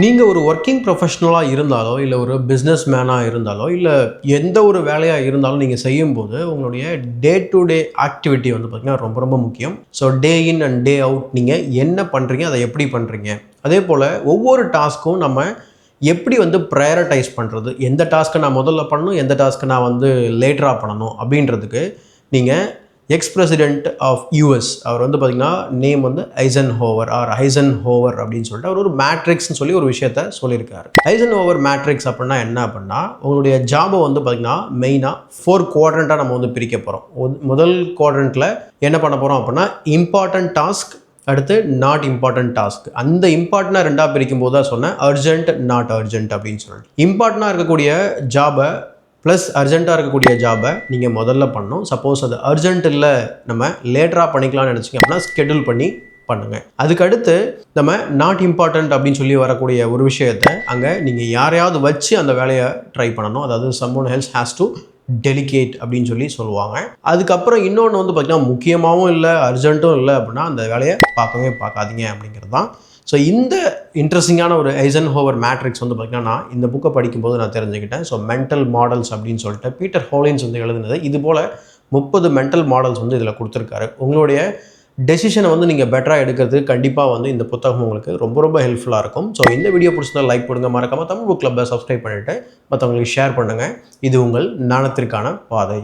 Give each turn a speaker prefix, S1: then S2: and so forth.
S1: நீங்கள் ஒரு ஒர்க்கிங் ப்ரொஃபஷனலாக இருந்தாலோ இல்லை ஒரு பிஸ்னஸ் மேனாக இருந்தாலோ இல்லை எந்த ஒரு வேலையாக இருந்தாலும் நீங்கள் செய்யும்போது உங்களுடைய டே டு டே ஆக்டிவிட்டி வந்து பார்த்திங்கன்னா ரொம்ப ரொம்ப முக்கியம். So day in and day out நீங்கள் என்ன பண்ணுறீங்க, அதை எப்படி பண்ணுறீங்க, அதே போல் ஒவ்வொரு டாஸ்க்கும் நம்ம எப்படி வந்து ப்ரையாரிட்டைஸ் பண்ணுறது, எந்த டாஸ்க்கை நான் முதல்ல பண்ணணும், எந்த டாஸ்க்கை நான் வந்து லேட்டராக பண்ணணும் அப்படின்றதுக்கு நீங்கள் எக்ஸ் பிரசிடென்ட் ஆஃப் யூஎஸ் அவர் வந்து பார்த்திங்கன்னா நேம் வந்து ஐசன்ஹோவர் அப்படின்னு சொல்லிட்டு அவர் ஒரு மேட்ரிக்ஸ்னு சொல்லி ஒரு விஷயத்த சொல்லியிருக்காரு. ஐசன்ஹோவர் மேட்ரிக்ஸ் அப்படின்னா என்ன அப்படின்னா, உங்களுடைய ஜாபை வந்து பார்த்திங்கன்னா மெயினாக 4 குவாட்ரண்ட்டாக நம்ம வந்து பிரிக்க போகிறோம். முதல் குவாட்ரண்ட்டில் என்ன பண்ண போகிறோம் அப்படின்னா இம்பார்ட்டன்ட் டாஸ்க், அடுத்து நாட் இம்பார்ட்டன்ட் டாஸ்க். அந்த இம்பார்ட்டனாக ரெண்டாக பிரிக்கும் போது தான் சொன்னேன் அர்ஜென்ட் நாட் அர்ஜென்ட் அப்படின்னு சொல்லிட்டு. இம்பார்ட்டனாக இருக்கக்கூடிய ஜாபை ப்ளஸ் அர்ஜென்ட்டாக இருக்கக்கூடிய ஜாபை நீங்கள் முதல்ல பண்ணணும். சப்போஸ் அது அர்ஜென்ட் இல்லை, நம்ம லேட்டராக பண்ணிக்கலாம்னு நினச்சிங்க அப்படின்னா ஸ்கெடியூல் பண்ணி பண்ணுங்கள். அதுக்கடுத்து நம்ம நாட் இம்பார்ட்டன்ட் அப்படின்னு சொல்லி வரக்கூடிய ஒரு விஷயத்தை அங்கே நீங்கள் யாரையாவது வச்சு அந்த வேலையை ட்ரை பண்ணணும். அதாவது someone else has to delegate அப்படின்னு சொல்லி சொல்லுவாங்க. அதுக்கப்புறம் இன்னொன்று வந்து பார்த்திங்கன்னா முக்கியமாகவும் இல்லை அர்ஜென்ட்டும் இல்லை அப்படின்னா அந்த வேலையை பார்க்காதீங்க அப்படிங்கிறது தான். ஸோ இந்த இன்ட்ரெஸ்டிங்கான ஒரு ஐசன்ஹோவர் மேட்ரிக்ஸ் வந்து பார்த்திங்கன்னா நான் இந்த புக்கை படிக்கும்போது நான் தெரிஞ்சுக்கிட்டேன். ஸோ மென்டல் மாடல்ஸ் அப்படின்னு சொல்லிட்டு பீட்டர் ஹோலின்ஸ் வந்து எழுதுனது. இது போல் 30 மென்டல் மாடல்ஸ் வந்து இதில் கொடுத்துருக்காரு. உங்களுடைய டெசிஷனை வந்து நீங்கள் பெட்டராக எடுக்கிறதுக்கு கண்டிப்பாக வந்து இந்த புத்தகம் உங்களுக்கு ரொம்ப ரொம்ப ஹெல்ப்ஃபுல்லாக இருக்கும். ஸோ இந்த வீடியோ பிடிச்சதா லைக் பண்ணுங்கள், மறக்காமல் தமிழ் புக் கிளப்பை சப்ஸ்கிரைப் பண்ணிவிட்டு மற்றவங்களுக்கு ஷேர் பண்ணுங்கள். இது உங்கள் ஞானத்திற்கான பாதை.